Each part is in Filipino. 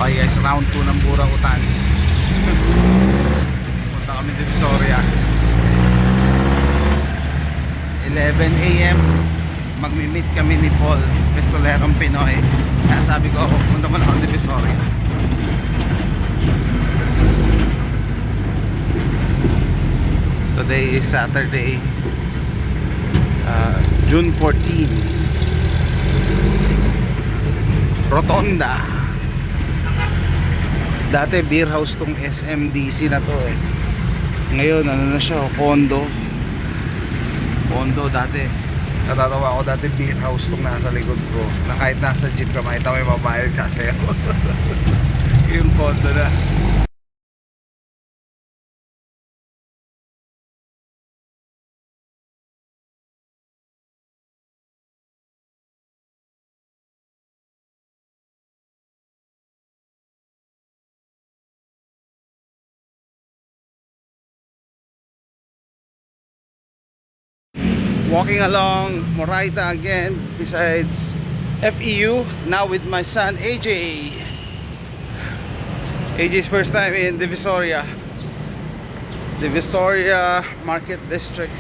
Okay guys, round 2 ng Burautan. Punta kami dito sa Divisoria. 11 AM magmi-meet kami ni Paul, Pistolerong Pinoy. Kaya sabi ko, punta mo na ako Divisoria. Today is Saturday, June 14. Rotonda. Dati beer house tong SMDC na to eh. Ngayon ano na siya, condo. Condo dati. Natatawa ako dati beer house tong nasa likod ko. Na kahit nasa jeep ka makita may babayad ka sa'yo. Yung condo na. Walking along Moraita again, besides FEU, now with my son AJ. AJ's first time in Divisoria. Divisoria Market District.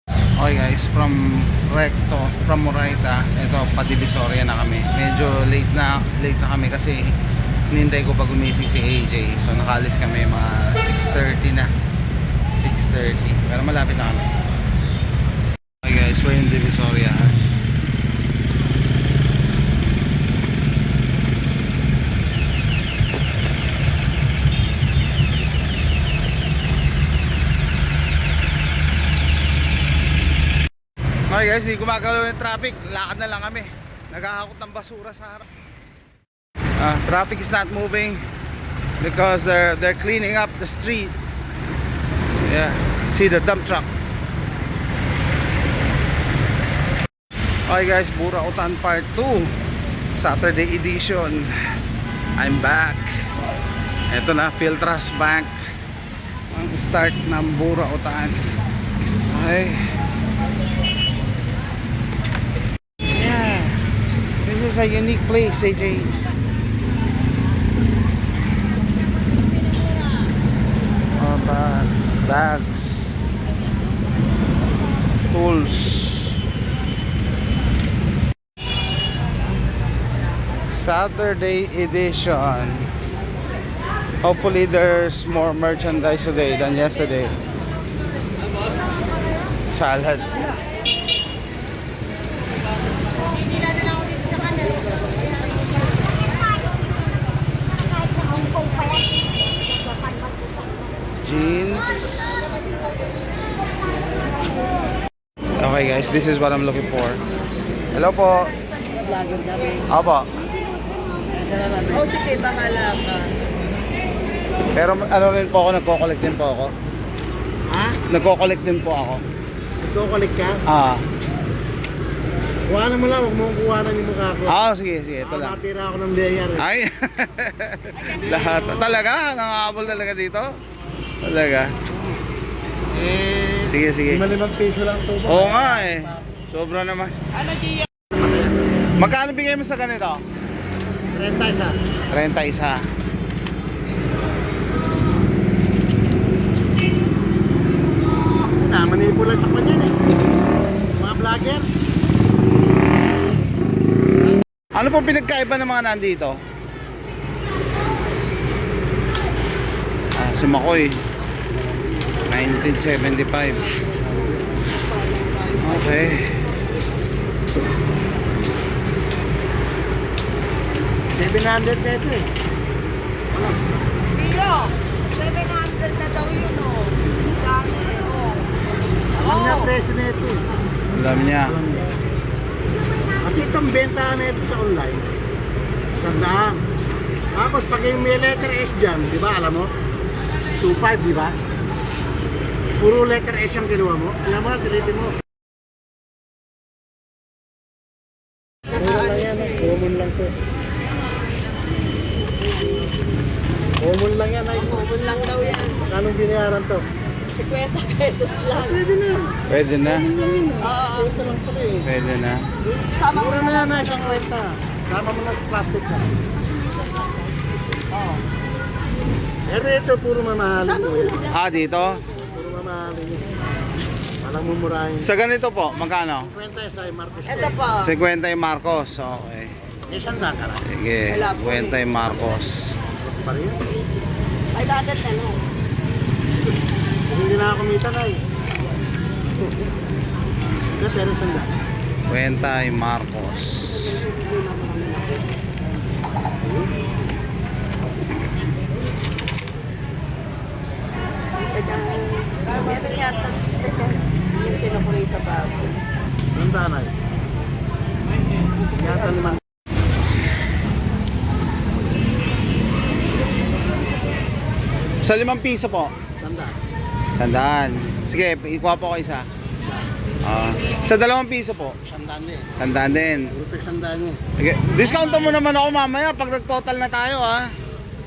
Okay guys, from Recto, from Moraita, ito pa Divisoria na kami. Medyo late na kami kasi hinintay ko pa gumising si AJ. So nakalis kami mga 6:30 na. 6:30. Pero malapit na kami. Okay guys, we're in Divisoria. Okay guys, di gumagalaw yung traffic. Lakad na lang kami. Naghahakot ng basura sa harap. Traffic is not moving because they're cleaning up the street. Yeah, see the dump truck. Okay guys, Burautan Part 2, Saturday edition. I'm back. Ito na, Philtras Bank ang start ng Burautan. Okay. Yeah, this is a unique place, AJ. Bags, tools. Saturday edition. Hopefully there's more merchandise today than yesterday. Salad. Jeans. Okay guys, this is what I'm looking for. Hello po. Opo. Oh, sige, bahala ka. Pero ano rin po ako, nagko-collect din po ako. Ha? Nagko-collect din po ako. Nagko-collect ka? Ah. Kuhanan mo lang, huwag mo kuhanan yung mukha ko. Sige, ito lang. Nakatira ako ng BIR eh. Ay. Lahat. Talaga? Nangangahabol talaga dito? Talaga. Sige. 5 piso lang ito. Oo nga eh. Sobra naman. Ano diyan? Magkano bigay mo sa ganito? 31. 31. Manipulan sa kanya eh. Mga vlogger. Ano pong pinagkaiba ng mga nandito? Si Makoy 1975. Okay. $700 na ito eh. Tiyo, 700 na daw yun oh. Sabi oh. Alam niya presyo na ito eh. Alam niya. Kasi itong benta na ito sa online. Sandaan. Tapos pag yung may letter S dyan, di ba alam mo? 2.5 di ba? Puro letter S yung kinuha mo. Alam mo, silipin mo. Mura lang yan, common lang to. Common lang yan, ay. Common lang daw yan. Magkano binayaran to? 50 pesos lang. Pwede na. Pwede na. Common lang yan. Oo. Ito lang pala eh. Pwede na. Sama ko Mura na na lang. yan na isang kwenta. Sama mo na sa plastic ka. Oo. Pero ito, puro mamahalin Sama mo ko yan. na lang. Ah, dito? Puro mamahalin yan. Walang mumurahin. Sa ganito po, magkano? Kwenta sa Marcos. Ito po. 50 yung Marcos. Okay. Isang daka lang. Sige, 50 yung Marcos. Pa rin yan. Ay, dadat na no. Hindi na ako kumita na eh. Hindi, pero isang daka. 50 yung Marcos. Meron yata. Yung sinukulay sa bago. Yung tanay. Yata naman. Sa 5 piso po. Sanda. Sandaan. Sige, ikuha po ko isa. Sa 2 piso po. Sandaan din. Sandaan din. Puro tek sandaan yun. Okay. Discount mo naman ako mamaya pag nag-total na tayo ha.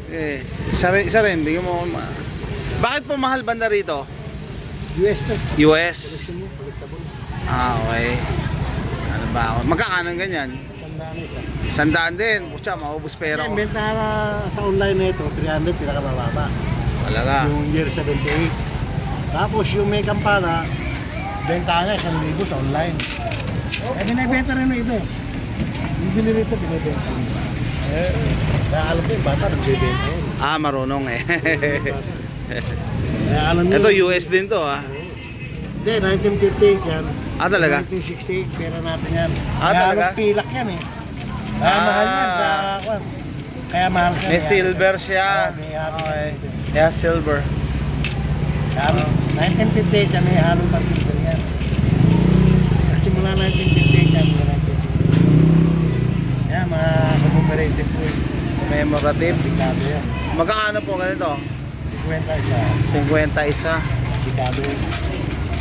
Okay. Isa rin, bigyan mo ako. Bakit po mahal banda rito? US to. US. Gusto mo, paligtabon. Okay. Ano ba ako? Magkakano ganyan? Sandaan isa. Sandaan din. Pucha, maubos pera Kaya ko. benta na sa online na ito, 300 pinakamababa. Talaga. Yung year 78. Tapos yung may kampana, benta niya 1,000 sa online. Eh, binibenta rin ng iba eh. Yung bili rito, binibenta. Kaya alam ko yung bata, nagbibenta yun. Ah, marunong eh. Kaya alam niyo. Ito US din to ah. Hindi, 1958 yan. Ah, talaga? 1968, pera natin yan. Ah, Kaya talaga? halos pilak yan eh. Kaya mahal yan sa kwan. Kaya mahal siya. May silver siya. May halong Okay. Yeah, silver. Kaya 1958 yan, may halong pag-silver yan. Kasi mula 1958 yan, mula 1960. Kaya mga commemorative po eh. Commemorative. Dekado yan. Magkakano po ganito? 50 siya. 50 isa. Dekado yan.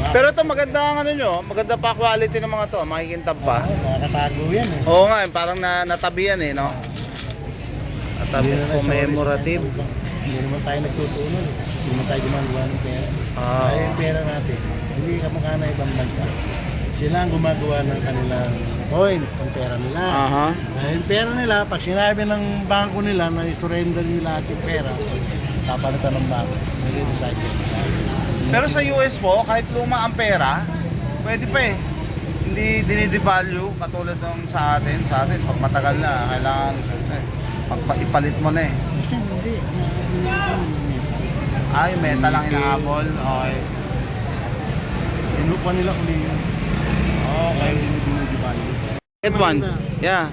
Pero ito maganda ang ano nyo, maganda pa quality ng mga to, makikintab pa. Oo, nakakatago yan eh. Oo nga, parang natabi yan eh, no? Natabi, Hindi naman commemorative. Hindi naman tayo nagtutunan. Hindi naman tayo gumagawa ng pera. Ah. Tayo yung pera natin. Hindi kamukha na ibang bansa. Sila ang gumagawa ng kanilang coin, ang pera nila. Aha. Dahil pera nila, pag sinabi ng bangko nila na i-surrender nila at yung pera, papalitan ng bangko. Nire-recycle nila. Pero sa US po, kahit luma ang pera, pwede pa eh. Hindi dinidevalue katulad ng sa atin. Sa atin, pag matagal na, kailangan ipalit mo na eh. Kasi hindi. Ah, yung meta lang inahabol. Okay. Inupa nila uli yun. Okay. Get one. Yeah.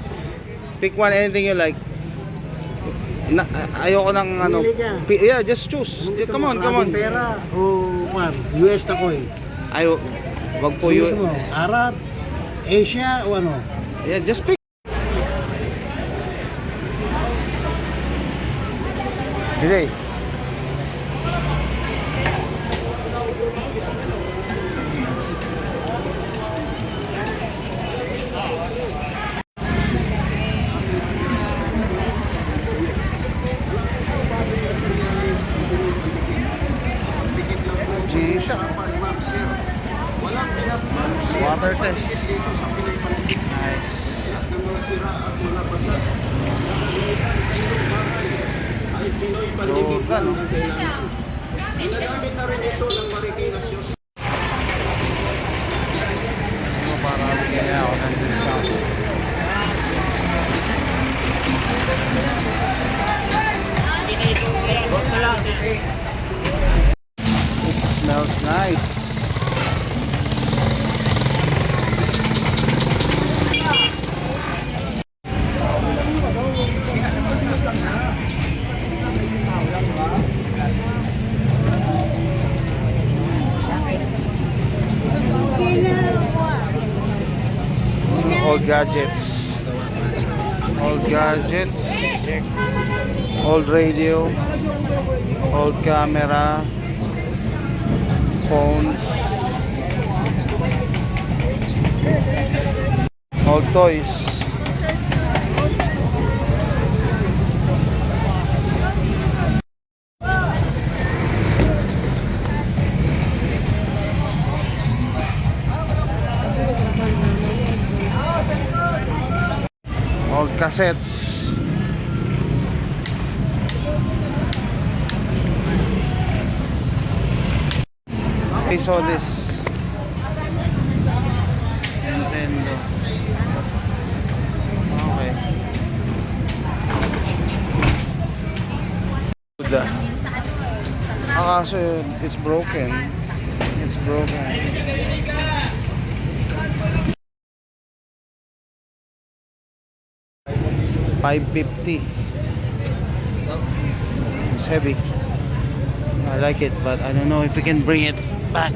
Pick one, anything you like. Ayoko ng ano. Pumili ka. Yeah, just choose. Gusto Come mo, on, come on. maraming pera o kwan, US na coin. Ay, wag po Gusto yun. mo, Arab, Asia o ano? Yeah, just pick. Bilay. G-Shock. Water test. Nice. Jordan, no? Para bigyan niya ako ng discount. This smells nice. Old gadgets. Old gadgets. Old radio. Old camera. Phones. Old toys. Old cassettes. I saw this Nintendo. Okay. Good. Kaso it's broken. It's broken. $550. It's heavy. I like it, but I don't know if we can bring it back.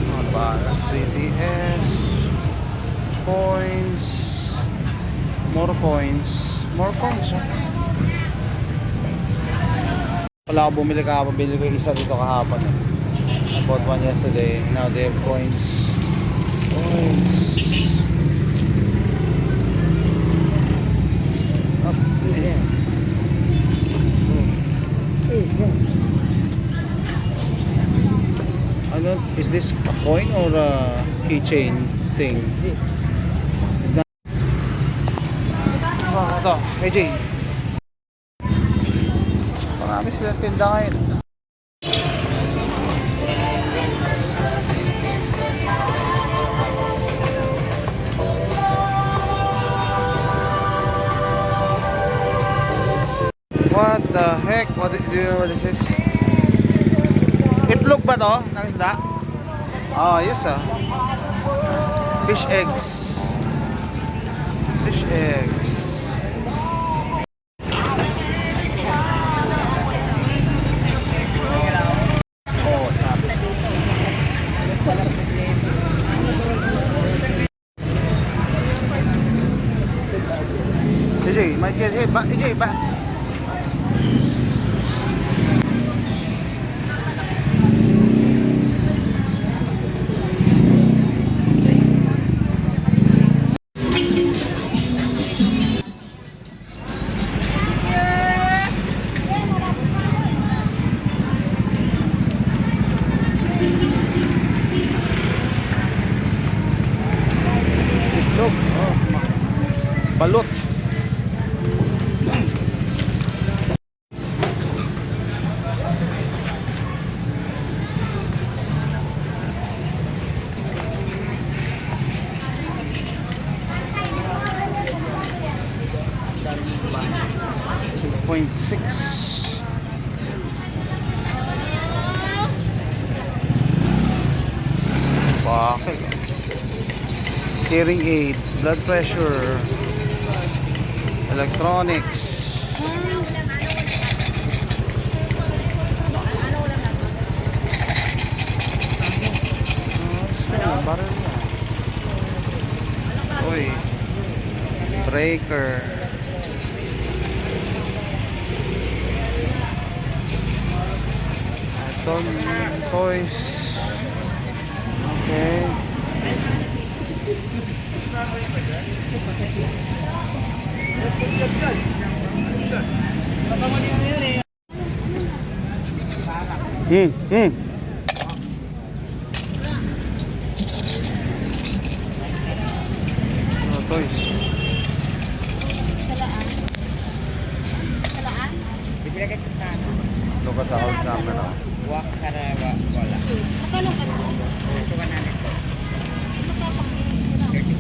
Not bad. 3DS. Coins. More coins. More coins. Wala ako bumili kahapon. Bili ko isa dito kahapon eh. I bought one yesterday. Now they have coins. Coins. Up there. Ano, is this a coin or a keychain thing? Ito, AJ. Marami silang tinda ngayon. What the heck? What do you know what this is? Itlog ba to? Ng isda? Oh, yes ah. Fish eggs. Fish eggs. Oh, sabi. AJ, might get hit. AJ, back. Itlog. Oh, balot. .6. Bakit? Hearing aid, blood pressure, electronics. Uy, breaker. Toys. Okay. Toys. Bigla ka sa ano? Look at the old camera. Wak karawa wala. Magkano ka na? Ito ka namin ko. 35.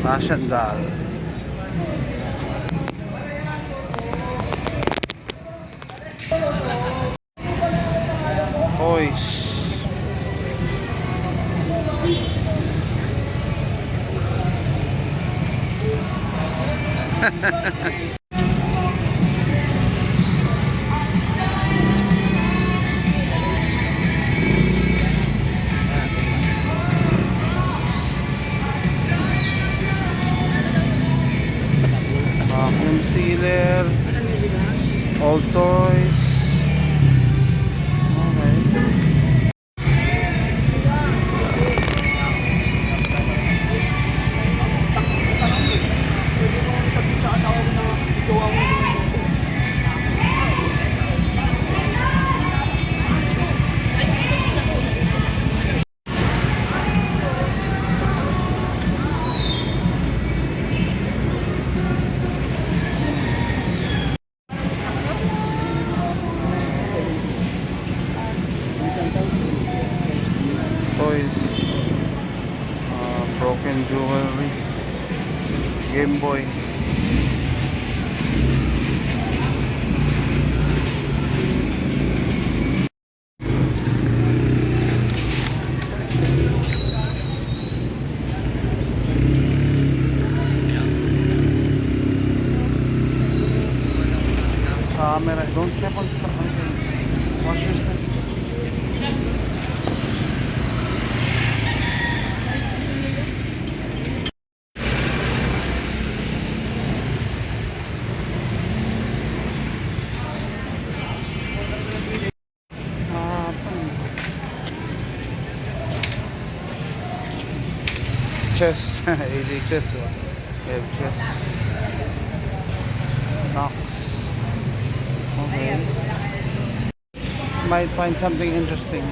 Russian doll. Toys. Vacuum sealer. Old toys. Okay. Game Boy. Camera. Don't step on stuff. Okay. Watch your step. Chess. AD chess. Oh. We have chess. Knocks. Okay. Might find something interesting.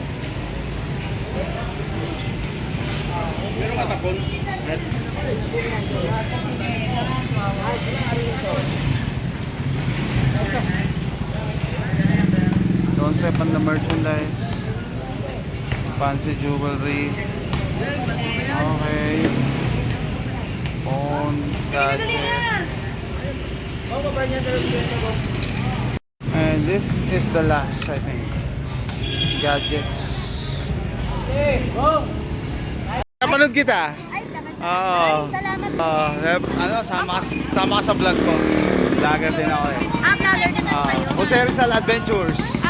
Don't step on the merchandise. Fancy jewelry. Okay. Phone, gadget. And this is the last, I think. Gadgets. Napanood kita. Ay, naman sa Oo. Salamat. Ano, sama ka sa vlog ko. Vlogger din ako eh. Vlogger naman kayo. Jose Rizal Adventures.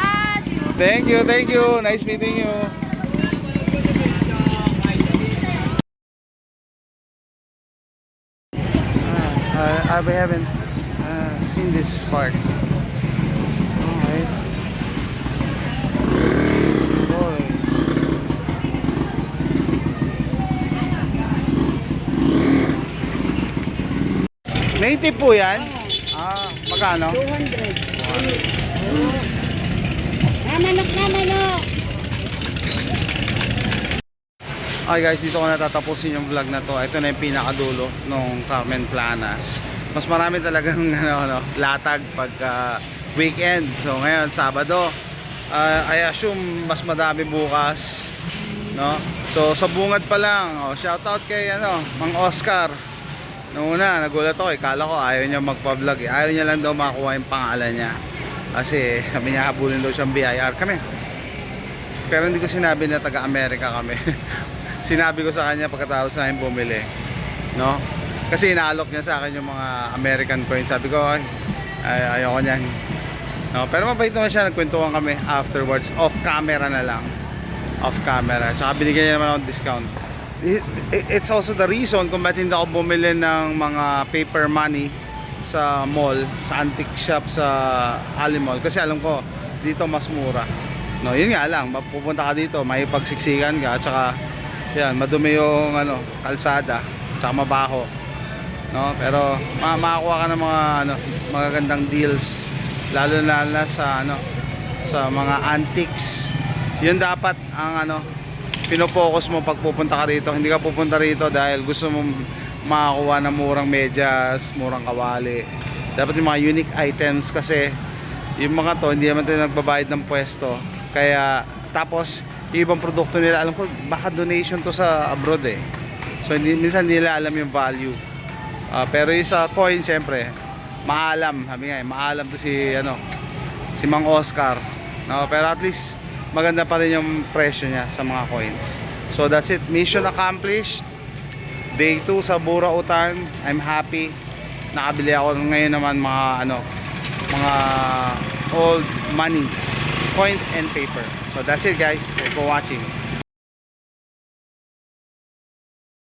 Si Thank you, thank you. Nice meeting you. I haven't seen this part. Okay. Boys. Native po yan? Magkano? 200. Manok na manok. Okay guys, dito ko natatapusin yung vlog na to. Ito na yung pinakadulo ng Carmen Planas. Mas marami talagang latag pag weekend. So ngayon, Sabado. I assume mas madami bukas. No? So sa bungad pa lang, shoutout kay Mang Oscar. Noong una, nagulat ako. Kala ko ayaw niya magpa-vlog. Ayaw niya lang daw makakuha yung pangalan niya. Kasi kami niya habulin daw siyang BIR kami. Pero hindi ko sinabi na taga-Amerika kami. Sinabi ko sa kanya pagkatapos namin bumili, no? Kasi inaalok niya sa akin yung mga American coins. Sabi ko, ayoko niyan. No, pero mabait naman siya, nagkwentuhan kami afterwards, off camera na lang. Off camera. Tsaka binigyan niya naman ako discount. It's also the reason kung bakit hindi ako bumili ng mga paper money sa mall, sa antique shop sa Ali Mall. Kasi alam ko, dito mas mura. No, yun nga lang, pupunta ka dito, may pagsiksikan ka, tsaka yan, madumi yung kalsada, tsaka mabaho. No, pero makakuha ka ng mga magagandang deals, lalo na sa sa mga antiques. Yun dapat ang pino-focus mo pag pupunta ka rito. Hindi ka pupunta rito dahil gusto mo makakuha ng murang medyas, murang kawali. Dapat yung mga unique items kasi yung mga to hindi naman tayo nagbabayad ng pwesto. Kaya tapos yung ibang produkto nila, alam ko baka donation to sa abroad eh. So minsan hindi nila alam yung value. Pero yung sa coin syempre maalam, sabi nga maalam to si Mang Oscar. No, pero at least maganda pa rin yung presyo niya sa mga coins. So that's it, mission accomplished. Day 2 sa Burautan. I'm happy. Nakabili ako ngayon naman mga mga old money, coins and paper. So that's it guys. Thanks for watching.